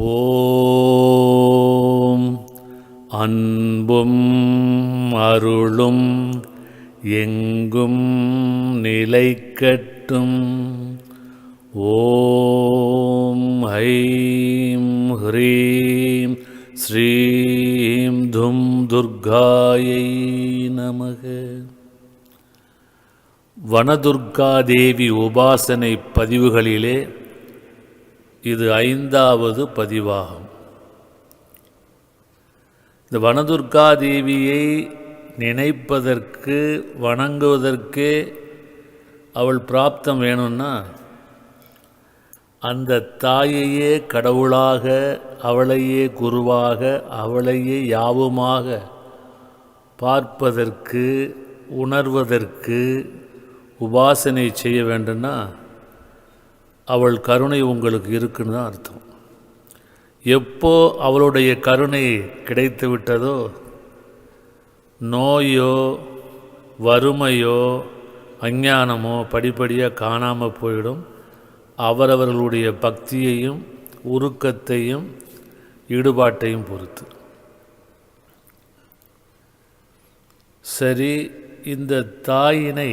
ஓம் அன்பும் அருளும் எங்கும் நிலைக்கட்டும். ஓம் ஐம் ஹ்ரீம் ஸ்ரீம் தும் துர்காயை நமக. வனதுர்காதேவி உபாசனை பதிவுகளிலே இது 5வது பதிவாகும். இந்த வனதுர்காதேவியை நினைப்பதற்கு வணங்குவதற்கே அவள் பிராப்தம் வேணும்னா அந்த தாயையே கடவுளாக, அவளையே குருவாக, அவளையே யாவுமாக பார்ப்பதற்கு, உணர்வதற்கு உபாசனை செய்ய வேண்டும்னா அவள் கருணை உங்களுக்கு இருக்குன்னு தான் அர்த்தம். எப்போ அவளுடைய கருணை கிடைத்து விட்டதோ நோயோ வறுமையோ அஞ்ஞானமோ படிப்படியாக காணாமல் போயிடும். அவரவர்களுடைய பக்தியையும் உருக்கத்தையும் ஈடுபாட்டையும் பொறுத்து. சரி, இந்த தாயினை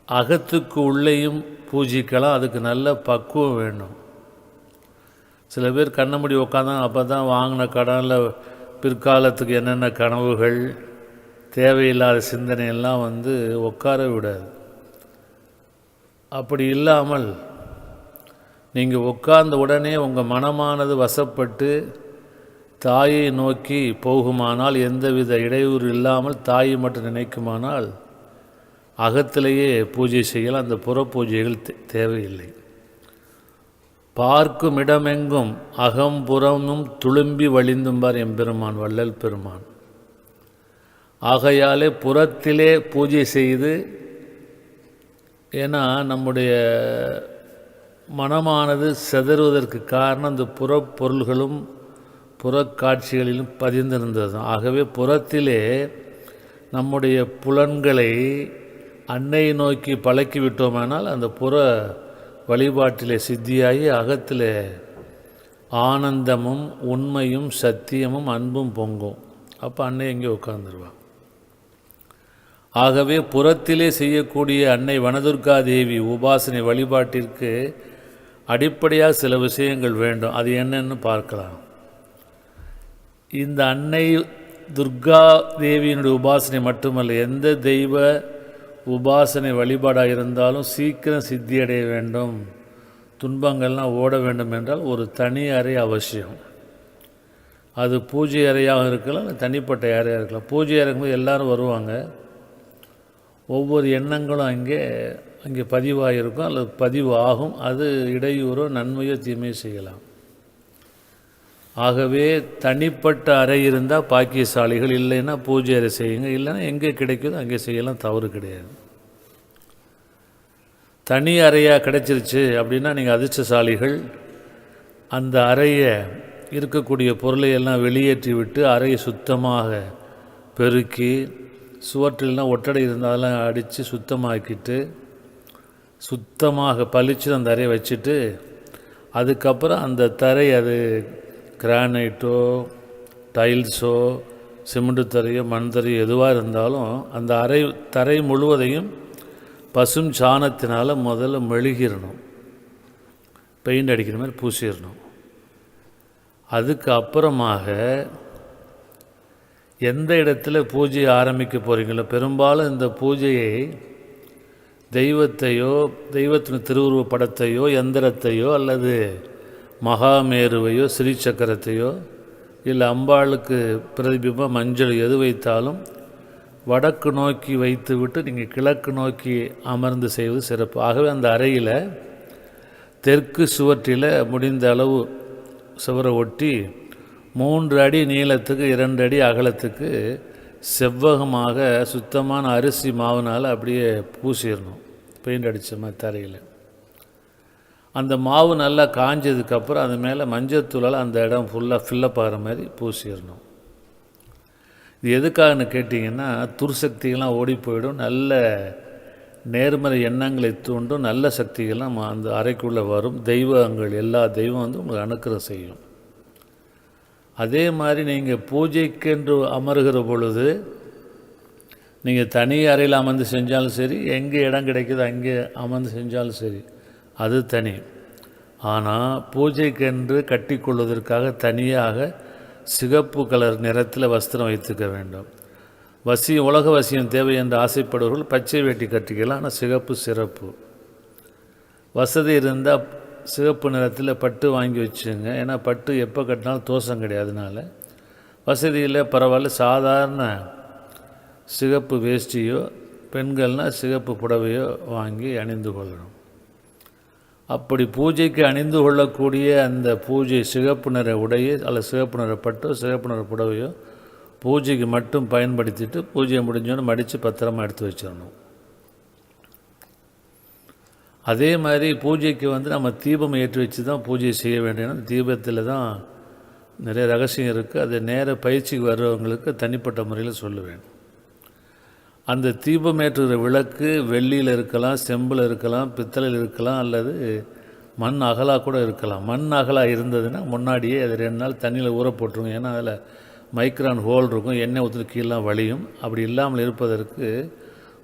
அகத்துக்கு உள்ளேயும் பூஜிக்கலாம். அதுக்கு நல்ல பக்குவம் வேணும். சில பேர் கண்ண மூடி உட்காந்தாங்க, அப்போ தான் வாங்கின கடனில் பிற்காலத்துக்கு என்னென்ன கனவுகள், தேவையில்லாத சிந்தனையெல்லாம் உட்கார விடாது. அப்படி இல்லாமல் நீங்கள் உட்கார்ந்த உடனே உங்கள் மனமானது வசப்பட்டு தாயை நோக்கி போகுமானால், எந்தவித இடையூறு இல்லாமல் தாயை மட்டும் நினைக்குமானால் அகத்திலேயே பூஜை செய்யலாம். அந்த புற பூஜைகள் தேவையில்லை. பார்க்கும் இடமெங்கும் அகம்புறமும் துளும்பி வழிந்தும்பார் எம்பெருமான் வள்ளல் பெருமான். ஆகையாலே புறத்திலே பூஜை செய்து, ஏன்னா நம்முடைய மனமானது செதறுவதற்கு காரணம் அந்த புறப்பொருள்களும் புறக்காட்சிகளிலும் பதிந்திருந்தது தான். ஆகவே புறத்திலே நம்முடைய புலன்களை அன்னையை நோக்கி பழக்கிவிட்டோமானால் அந்த புற வழிபாட்டிலே சித்தியாகி அகத்திலே ஆனந்தமும் உண்மையும் சத்தியமும் அன்பும் பொங்கும். அப்போ அன்னை எங்கே உட்கார்ந்துருவாள். ஆகவே புறத்திலே செய்யக்கூடிய அன்னை வனதுர்காதேவி உபாசனை வழிபாட்டிற்கு அடிப்படையாக சில விஷயங்கள் வேண்டும். அது என்னன்னு பார்க்கலாம். இந்த அன்னை துர்கா தேவியினுடைய உபாசனை மட்டுமல்ல, எந்த தெய்வ உபாசனை வழிபாடாக இருந்தாலும் சீக்கிரம் சித்தியடைய வேண்டும், துன்பங்கள்லாம் ஓட வேண்டும் என்றால் ஒரு தனி அறை அவசியம். அது பூஜை அறையாக இருக்கலாம், தனிப்பட்ட அறையாக இருக்கலாம். பூஜை அறைக்கும்போது எல்லோரும் வருவாங்க. ஒவ்வொரு எண்ணங்களும் அங்கே பதிவாகிருக்கும் அல்லது பதிவு ஆகும். அது இடையூறோ நன்மையோ தீமையோ செய்யலாம். ஆகவே தனிப்பட்ட அறை இருந்தால் பாக்கியசாலிகள், இல்லைன்னா பூஜை அறை செய்யுங்க. இல்லைன்னா எங்கே கிடைக்குதோ அங்கே செய்யலாம், தவறு கிடையாது. தனி அறையாக கிடைச்சிருச்சு அப்படின்னா நீங்கள் அதிர்ஷ்டசாலிகள். அந்த அறையை இருக்கக்கூடிய பொருளை எல்லாம் வெளியேற்றி விட்டு அறையை சுத்தமாக பெருக்கி, சுவற்றிலாம் ஒட்டடை இருந்தாலும் அடித்து சுத்தமாக்கிட்டு, சுத்தமாக பளிச்சு அந்த அறையை வச்சுட்டு, அதுக்கப்புறம் அந்த தரை, அது கிரானைட்டோ டைல்ஸோ சிமெண்ட் தரையோ மண் தரையோ எதுவாக இருந்தாலும் அந்த தரை முழுவதையும் பசும் சாணத்தினால் முதல்ல மெழுகிடணும். பெயிண்ட் அடிக்கிற மாதிரி பூசிடணும். அதுக்கு அப்புறமாக எந்த இடத்துல பூஜையை ஆரம்பிக்க போகிறீங்களோ, பெரும்பாலும் இந்த பூஜையை தெய்வத்தையோ, தெய்வத்தின் திருவுருவ படத்தையோ, எந்திரத்தையோ அல்லது மகாமேருவையோ ஸ்ரீசக்கரத்தையோ இல்லை அம்பாளுக்கு பிரதிபிம்பம் மஞ்சள் எது வைத்தாலும் வடக்கு நோக்கி வைத்து விட்டு நீங்கள் கிழக்கு நோக்கி அமர்ந்து செய்வது சிறப்பு. ஆகவே அந்த அறையில் தெற்கு சுவற்றில் முடிந்த அளவு சுவரை ஒட்டி 3 அடி நீளத்துக்கு 2 அடி அகலத்துக்கு செவ்வகமாக சுத்தமான அரிசி மாவுனால் அப்படியே பூசிடணும். பெயிண்ட் அடித்த மாதிரி தரையில். அந்த மாவு நல்லா காஞ்சதுக்கப்புறம் அது மேலே மஞ்சத்தூளால் அந்த இடம் ஃபுல்லாக ஃபில்லப் ஆகிற மாதிரி பூசிடணும். இது எதுக்காகன்னு கேட்டிங்கன்னா, துர்சக்திகள்லாம் ஓடி போயிடும். நல்ல நேர்மறை எண்ணங்களை தூண்டும் நல்ல சக்திகள்லாம் அந்த அறைக்குள்ளே வரும். தெய்வங்கள் எல்லா தெய்வம் வந்து உங்களுக்கு அனுக்கிரகம் செய்யும். அதே மாதிரி நீங்கள் பூஜைக்கென்று அமர்கிற பொழுது நீங்கள் தனி அறையில் அமர்ந்து செஞ்சாலும் சரி, எங்கே இடம் கிடைக்குதோ அங்கே அமர்ந்து செஞ்சாலும் சரி, அது தனி. ஆனால் பூஜைக்கென்று கட்டிக்கொள்வதற்காக தனியாக சிகப்பு கலர் நிறத்தில் வஸ்திரம் வைத்துக்க வேண்டும். உலக வசியம் தேவை என்று ஆசைப்படுவர்கள் பச்சை வேட்டி கட்டிக்கலாம். ஆனால் சிகப்பு சிறப்பு. வசதி இருந்தால் சிகப்பு நிறத்தில் பட்டு வாங்கி வச்சுங்க. ஏன்னா பட்டு எப்போ கட்டினாலும் தோஷம் கிடையாதுனால. வசதியில் பரவாயில்ல, சாதாரண சிகப்பு வேஷ்டியோ, பெண்கள்னால் சிகப்பு புடவையோ வாங்கி அணிந்து கொள்ளணும். அப்படி பூஜைக்கு அணிந்து கொள்ளக்கூடிய அந்த பூஜை சிகப்பு நிற உடையை அல்லது சிகப்பு நிற பட்டோ சிகப்பு நிற புடவையோ பூஜைக்கு மட்டும் பயன்படுத்திட்டு பூஜையை முடிஞ்சோன்னு மடித்து பத்திரமா எடுத்து வச்சிடணும். அதே மாதிரி பூஜைக்கு வந்து நம்ம தீபம் ஏற்றி வச்சு தான் பூஜை செய்ய வேண்டியது. தீபத்தில் தான் நிறைய ரகசியம் இருக்குது. அது நேர பயிற்சிக்கு வர்றவங்களுக்கு தனிப்பட்ட முறையில் சொல்லுவேன். அந்த தீபம் ஏற்றுகிற விளக்கு வெள்ளியில் இருக்கலாம், செம்பில் இருக்கலாம், பித்தளையில் இருக்கலாம், அல்லது மண் அகலாக கூட இருக்கலாம். மண் அகலாக இருந்ததுன்னா முன்னாடியே அது 2 நாள் தண்ணியில் ஊற போட்டுருங்க. ஏன்னா அதில் மைக்ரான் ஹோல் இருக்கும், எண்ணெய் ஊற்றுட்டு கீழெலாம் வலியும். அப்படி இல்லாமல் இருப்பதற்கு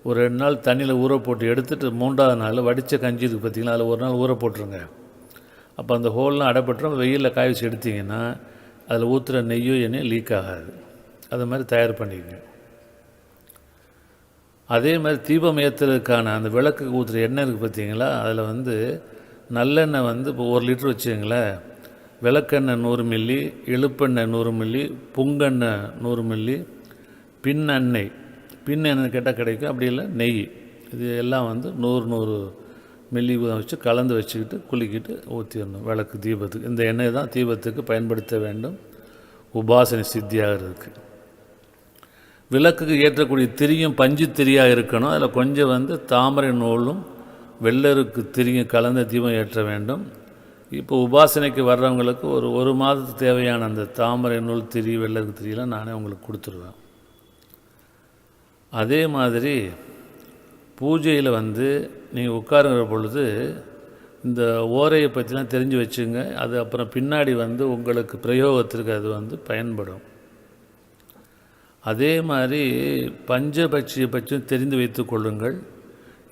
ஒரு 2 நாள் தண்ணியில் ஊற போட்டு எடுத்துகிட்டு 3ஆவது நாள் வடித்த கஞ்சி இருக்குது பார்த்திங்களா, அதில் ஒரு நாள் ஊற போட்டுருங்க. அப்போ அந்த ஹோல்லாம் அடைப்பட்டுரும். வெயிலில் காய வச்சு எடுத்திங்கன்னா அதில் ஊற்றுற நெய்யோ எண்ணெய் லீக் ஆகாது. அது மாதிரி தயார் பண்ணிக்கங்க. அதே மாதிரி தீபம் ஏற்றுறதுக்கான அந்த விளக்குக்கு ஊற்றுற எண்ணெய் இருக்குது பார்த்திங்களா, அதில் வந்து நல்லெண்ணெய் வந்து இப்போ 1 லிட்டர் வச்சுங்களேன். விளக்கெண்ணெய் 100 மில்லி, இழுப்பெண்ணெய் 100 மில்லி, புங்கெண்ணெய் 100 மில்லி, பின்னெண்ணெய் கேட்டால் கிடைக்கும். அப்படி இல்லை நெய், இது எல்லாம் வந்து 100 மில்லி வச்சு கலந்து வச்சுக்கிட்டு குளிக்கிட்டு ஊற்றிடணும் விளக்கு தீபத்துக்கு. இந்த எண்ணெய் தான் தீபத்துக்கு பயன்படுத்த வேண்டும் உபாசனை சித்தியாகிறதுக்கு. விளக்குக்கு ஏற்றக்கூடிய திரியும் பஞ்சு திரியாக இருக்கணும். அதில் கொஞ்சம் வந்து தாமரை நூலும் வெள்ளருக்கு திரியும் கலந்த தீபம் ஏற்ற வேண்டும். இப்போ உபாசனைக்கு வர்றவங்களுக்கு ஒரு மாதத்துக்கு தேவையான அந்த தாமரை நூல் திரி வெள்ளருக்கு திரியெல்லாம் நானே உங்களுக்கு கொடுத்துருவேன். அதே மாதிரி பூஜையில் வந்து நீங்கள் உட்காருங்கிற பொழுது இந்த ஓரையை பற்றிலாம் தெரிஞ்சு வச்சுங்க. அது அப்புறம் பின்னாடி வந்து உங்களுக்கு பிரயோகத்திற்கு அது வந்து பயன்படும். அதே மாதிரி பஞ்சபட்சியை பற்றியும் தெரிந்து வைத்து கொள்ளுங்கள்.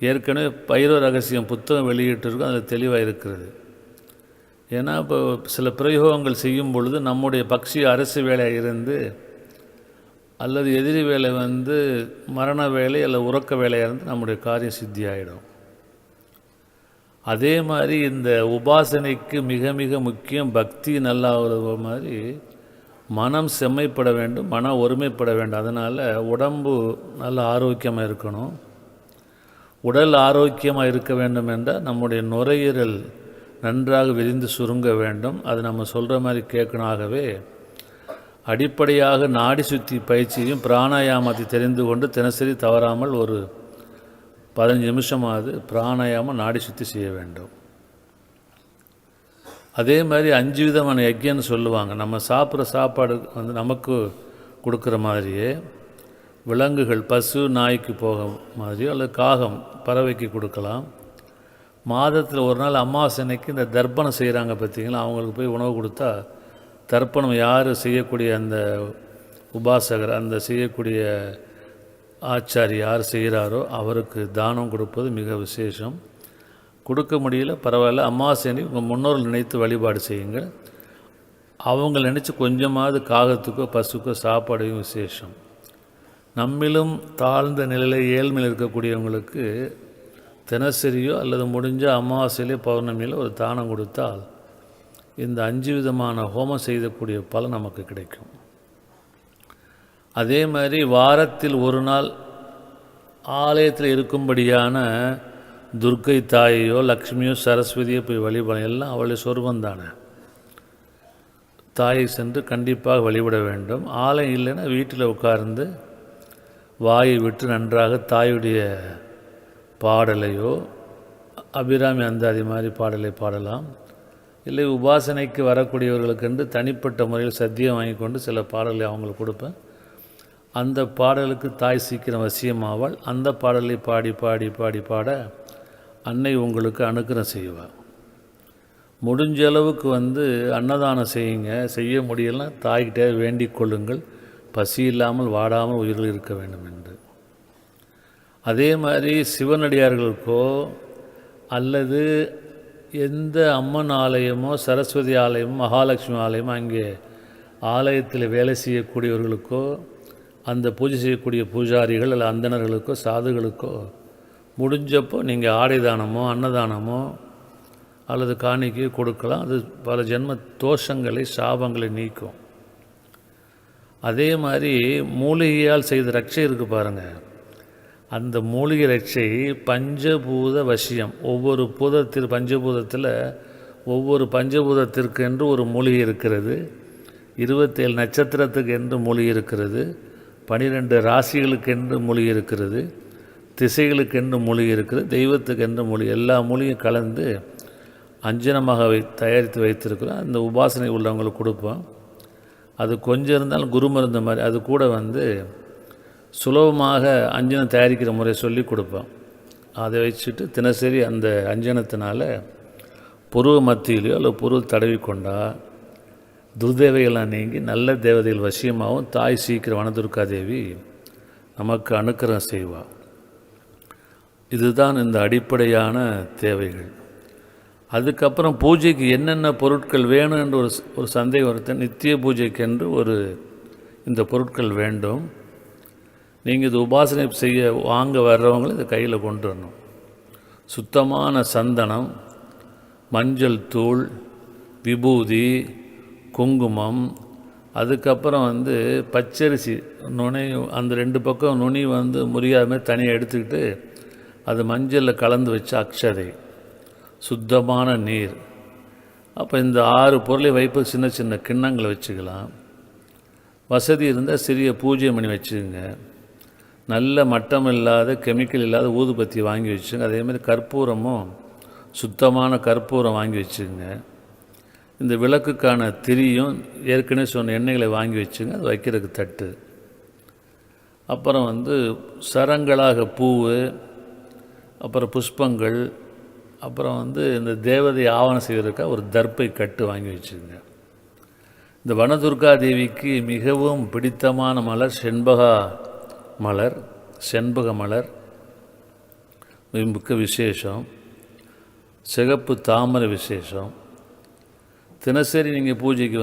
ஏற்கனவே பைரவ ரகசியம் புத்தகம் வெளியிட்டிருக்கும், அதில் தெளிவாக இருக்கிறது. ஏன்னா இப்போ சில பிரயோகங்கள் செய்யும் பொழுது நம்முடைய பக்ஷி அரசு வேலையாக இருந்து அல்லது எதிரி வேலை வந்து மரண வேலை அல்லது உறக்க வேலையாக இருந்து நம்முடைய காரியம் சித்தி ஆகிடும். அதே மாதிரி இந்த உபாசனைக்கு மிக மிக முக்கியம் பக்தி நல்லா மாதிரி மனம் செம்மைப்பட வேண்டும், மன ஒருமைப்பட வேண்டும். அதனால் உடம்பு நல்ல ஆரோக்கியமாக இருக்கணும். உடல் ஆரோக்கியமாக இருக்க வேண்டும் என்றால் நம்முடைய நுரையீரல் நன்றாக விரிந்து சுருங்க வேண்டும். அது நம்ம சொல்கிற மாதிரி கேட்கணும். ஆகவே அடிப்படையாக நாடி சுத்தி பயிற்சியும் பிராணாயாமத்தை தெரிந்து கொண்டு தினசரி தவறாமல் ஒரு 15 நிமிஷமாவது பிராணாயாமம் நாடி சுத்தி செய்ய வேண்டும். அதே மாதிரி 5 விதமான யஜ்யம்னு சொல்லுவாங்க. நம்ம சாப்பிட்ற சாப்பாடு வந்து நமக்கு கொடுக்குற மாதிரியே விலங்குகள் பசு நாய்க்கு போக மாதிரியோ அல்லது காகம் பறவைக்கு கொடுக்கலாம். மாதத்தில் ஒரு நாள் அமாவாசனைக்கு இந்த தர்ப்பணம் செய்கிறாங்க பார்த்திங்களா, அவங்களுக்கு போய் உணவு கொடுத்தா தர்ப்பணம் யார் செய்யக்கூடிய அந்த உபாசகர் அந்த செய்யக்கூடிய ஆச்சாரி யார் செய்கிறாரோ அவருக்கு தானம் கொடுப்பது மிக விசேஷம். கொடுக்க முடியல பரவாயில்ல, அமாவாசை உங்கள் முன்னோர்கள் நினைத்து வழிபாடு செய்யுங்க. அவங்க நினச்சி கொஞ்சமாவது காகத்துக்கோ பசுக்கோ சாப்பாடையும் விசேஷம். நம்மிலும் தாழ்ந்த நிலையில் ஏழ்மையில் இருக்கக்கூடியவங்களுக்கு தினசரியோ அல்லது முடிஞ்ச அமாவாசையிலே பௌர்ணமியில் ஒரு தானம் கொடுத்தால் இந்த 5 விதமான ஹோமம் செய்யக்கூடிய பலன் நமக்கு கிடைக்கும். அதே மாதிரி வாரத்தில் ஒரு நாள் ஆலயத்தில் இருக்கும்படியான துர்க்கை தாயையோ லக்ஷ்மியோ சரஸ்வதியோ போய் வழிபட, எல்லாம் அவளுடைய சொருபந்தானே. தாயை சென்று கண்டிப்பாக வழிபட வேண்டும். ஆலயம் இல்லைன்னா வீட்டில் உட்கார்ந்து வாயை விட்டு நன்றாக தாயுடைய பாடலையோ அபிராமி அந்தாதி மாதிரி பாடலை பாடலாம். இல்லை உபாசனைக்கு வரக்கூடியவர்களுக்கென்று தனிப்பட்ட முறையில் சத்தியம் வாங்கி கொண்டு சில பாடலை அவங்களுக்கு கொடுப்பேன். அந்த பாடலுக்கு தாய் சீக்கிரம் வசியமாவாள். அந்த பாடலை பாடி பாடி பாடி பாட அன்னை உங்களுக்கு அனுக்கிரம் செய்வாள். முடிஞ்ச அளவுக்கு அன்னதானம் செய்யுங்க. செய்ய முடியலன்னா தாய்கிட்டே வேண்டிக் கொள்ளுங்கள், பசி இல்லாமல் வாடாமல் உயிர்கள் இருக்க வேண்டும் என்று. அதே மாதிரி சிவனடியார்களுக்கோ அல்லது எந்த அம்மன் ஆலயமோ சரஸ்வதி ஆலயமோ மகாலட்சுமி ஆலயமோ அங்கே ஆலயத்தில் வேலை செய்யக்கூடியவர்களுக்கோ அந்த பூஜை செய்யக்கூடிய பூஜாரிகள் அல்ல அந்தணர்களுக்கோ சாதுகளுக்கோ முடிஞ்சப்போ நீங்கள் ஆடை தானமோ அன்னதானமோ அல்லது காணிக்கையோ கொடுக்கலாம். அது பல ஜென்ம தோஷங்களை சாபங்களை நீக்கும். அதே மாதிரி மூலிகையால் செய்த ரட்சை இருக்குது பாருங்கள். அந்த மூலிகை ரட்சை பஞ்சபூத வசியம். ஒவ்வொரு பஞ்சபூதத்தில் ஒவ்வொரு பஞ்சபூதத்திற்கு என்று ஒரு மூலிகை இருக்கிறது. 27 நட்சத்திரத்துக்கு என்று மூலிகை இருக்கிறது. 12 ராசிகளுக்கு என்று மூலிகை இருக்கிறது. திசைகளுக்கு என்று மூலிகை இருக்கிறது. தெய்வத்துக்கு என்று மூலிகை. எல்லா மூலிகையும் கலந்து அஞ்சனமாக தயாரித்து வைத்திருக்கிறோம். அந்த உபாசனை உள்ளவங்களுக்கு கொடுப்போம். அது கொஞ்சம் இருந்தாலும் குருமருந்து மாதிரி. அது கூட சுலபமாக அஞ்சனம் தயாரிக்கிற முறை சொல்லி கொடுப்போம். அதை வச்சுட்டு தினசரி அந்த அஞ்சனத்தினால் புருவ மத்தியிலையோ அல்லது புருவ தடவி கொண்டால் துர்தேவைகள்லாம் நீங்கி நல்ல தேவதைகள் வசியமாகவும் தாய் சீக்கிரம் வனதுர்காதேவி நமக்கு அனுக்கிரகம் செய்வாள். இதுதான் இந்த அடிப்படையான தேவைகள். அதுக்கப்புறம் பூஜைக்கு என்னென்ன பொருட்கள் வேணும் என்று ஒரு சந்தேகம் வருது. நித்திய பூஜைக்கென்று இந்த பொருட்கள் வேண்டும். நீங்கள் இது உபாசனை செய்ய வாங்க வர்றவங்களும் இதை கையில் கொண்டு வரணும். சுத்தமான சந்தனம், மஞ்சள் தூள், விபூதி, குங்குமம், அதுக்கப்புறம் பச்சரிசி நுனி, அந்த 2 பக்கம் நுனி முறியாத மாதிரி தனியாக எடுத்துக்கிட்டு அது மஞ்சளில் கலந்து வச்ச அக்ஷதை, சுத்தமான நீர். அப்போ இந்த 6 பொருளை வைப்பு சின்ன சின்ன கிண்ணங்களை வச்சுக்கலாம். வசதி இருந்தால் சிறிய பூஜை மணி வச்சுக்கோங்க. நல்ல மட்டம் இல்லாத கெமிக்கல் இல்லாத ஊதுபத்தி வாங்கி வச்சுங்க. அதேமாதிரி கற்பூரமும் சுத்தமான கற்பூரம் வாங்கி வச்சுங்க. இந்த விளக்குக்கான திரியும் ஏற்கனவே சொன்ன எண்ணெய்களை வாங்கி வச்சுங்க. அது வைக்கிறதுக்கு தட்டு. அப்புறம் சரங்களாக பூவு, அப்புறம் புஷ்பங்கள், அப்புறம் இந்த தேவதை ஆவணம் செய்வதற்காக ஒரு தர்ப்பை கட்டு வாங்கி வச்சுங்க. இந்த வனதுர்கா தேவிக்கு மிகவும் பிடித்தமான மலர் செண்பக மலர் மிக்க விசேஷம். சிகப்பு தாமரை விசேஷம். தினசரி நீங்கள் பூஜைக்கு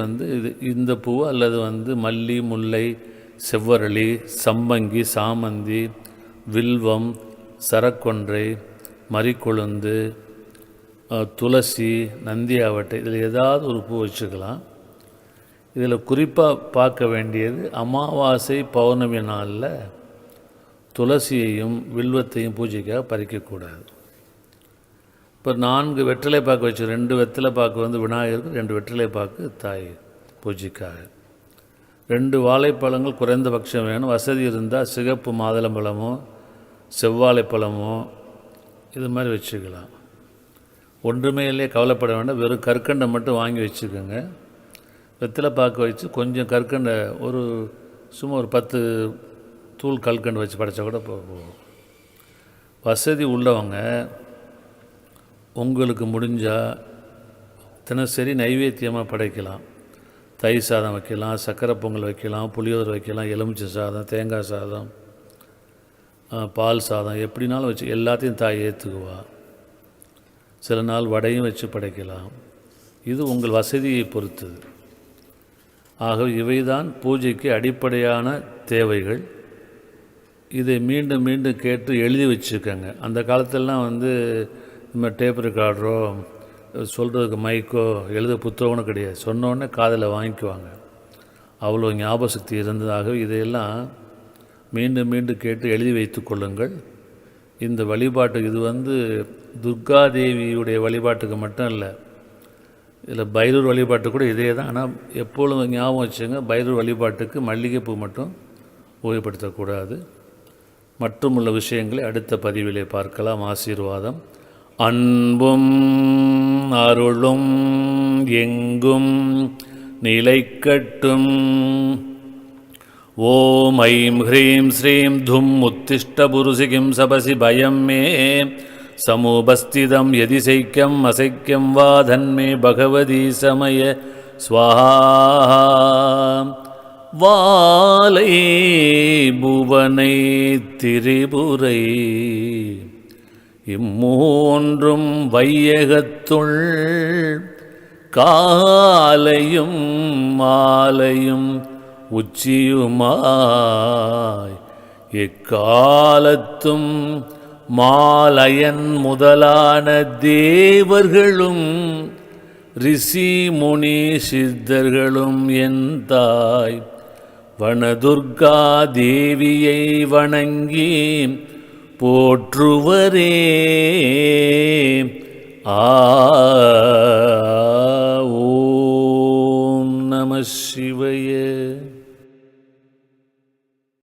இந்த பூ அல்லது மல்லி, முல்லை, செவ்வரளி, சம்பங்கி, சாமந்தி, வில்வம், சரக்கொன்றை, மறிக்கொழுந்து, துளசி, நந்தியாவட்டை, இதில் ஏதாவது ஒரு பூ வச்சுக்கலாம். இதில் குறிப்பாக பார்க்க வேண்டியது அமாவாசை பௌர்ணமி நாளில் துளசியையும் வில்வத்தையும் பூஜைக்காக பறிக்கக்கூடாது. இப்போ 4 வெற்றிலை பாக்கு வச்சு 2 வெற்றிலை பாக்கு விநாயகருக்கு, 2 வெற்றிலை பாக்கு தாய் பூஜைக்காக. 2 வாழைப்பழங்கள் குறைந்தபட்சம் வேணும். வசதி இருந்தால் சிகப்பு மாதுளம்பழமோ செவ்வாழைப்பழமோ இது மாதிரி வச்சுக்கலாம். ஒன்றுமே இல்லையே கவலைப்பட வேண்டாம். வெறும் கற்கண்டை மட்டும் வாங்கி வச்சுக்கோங்க. வெற்றிலை பாக்கு வச்சு கொஞ்சம் கற்கண்டை சும்மா ஒரு 10 தூள் கல்கண்டு வச்சு படைச்சா கூட போகும். வசதி உள்ளவங்க உங்களுக்கு முடிஞ்சால் தினசரி நைவேத்தியமாக படைக்கலாம். தயிர் சாதம் வைக்கலாம், சக்கரை பொங்கல் வைக்கலாம், புளியோதரை வைக்கலாம், எலுமிச்சை சாதம், தேங்காய் சாதம், பால் சாதம், எப்படினாலும் வச்சு எல்லாத்தையும் தாய் ஏற்றுக்குவா. சில நாள் வடையும் வச்சு படைக்கலாம். இது உங்கள் வசதியை பொறுத்தது. ஆகவே இவைதான் பூஜைக்கு அடிப்படையான தேவைகள். இதை மீண்டும் மீண்டும் கேட்டு எழுதி வச்சுக்கோங்க. அந்த காலத்திலலாம் நம்ம டேப் ரெக்கார்டரோ சொல்கிறதுக்கு மைக்கோ எழுத புத்தகம்னு கிடையாது. சொன்னோடனே காதில் வாங்கிக்குவாங்க. அவ்வளோ ஞாபக சக்தி இருந்ததாகவே இதையெல்லாம் மீண்டும் மீண்டும் கேட்டு எழுதி வைத்து கொள்ளுங்கள். இந்த வழிபாட்டுக்கு இது துர்காதேவியுடைய வழிபாட்டுக்கு மட்டும் இல்லை, இதில் பைரூர் வழிபாட்டு கூட இதே தான். ஆனால் எப்பொழுதும் ஞாபகம் வச்சுங்க, பைரூர் வழிபாட்டுக்கு மல்லிகைப்பூ மட்டும் உபயோகப்படுத்தக்கூடாது. மற்றும் உள்ள விஷயங்களை அடுத்த பதிவிலே பார்க்கலாம். ஆசீர்வாதம். அன்பும் அருளும் எங்கும் நிலைக்கட்டும். ஓம் ஐம் ஹ்ரீம் ஸ்ரீம் தும் உத்திஷ்டபுருஷி கிம் சபசி பயம் மே சமுபஸ்திதம் யதி சைக்கியம் அசைக்கியம் வா தன்மே பகவதி சமய ஸ்வாஹா. வாலை புவனை திரிபுரை இம்மூன்றும் வையகத்துள் காலையும் மாலையும் உச்சியுமாய் எக்காலத்தும் மாலயன் முதலான தேவர்களும் ரிஷி முனி சித்தர்களும் என் தாய் வனதுர்கா தேவியை வணங்கி போற்றுவரே. ஓம் நம சிவாய.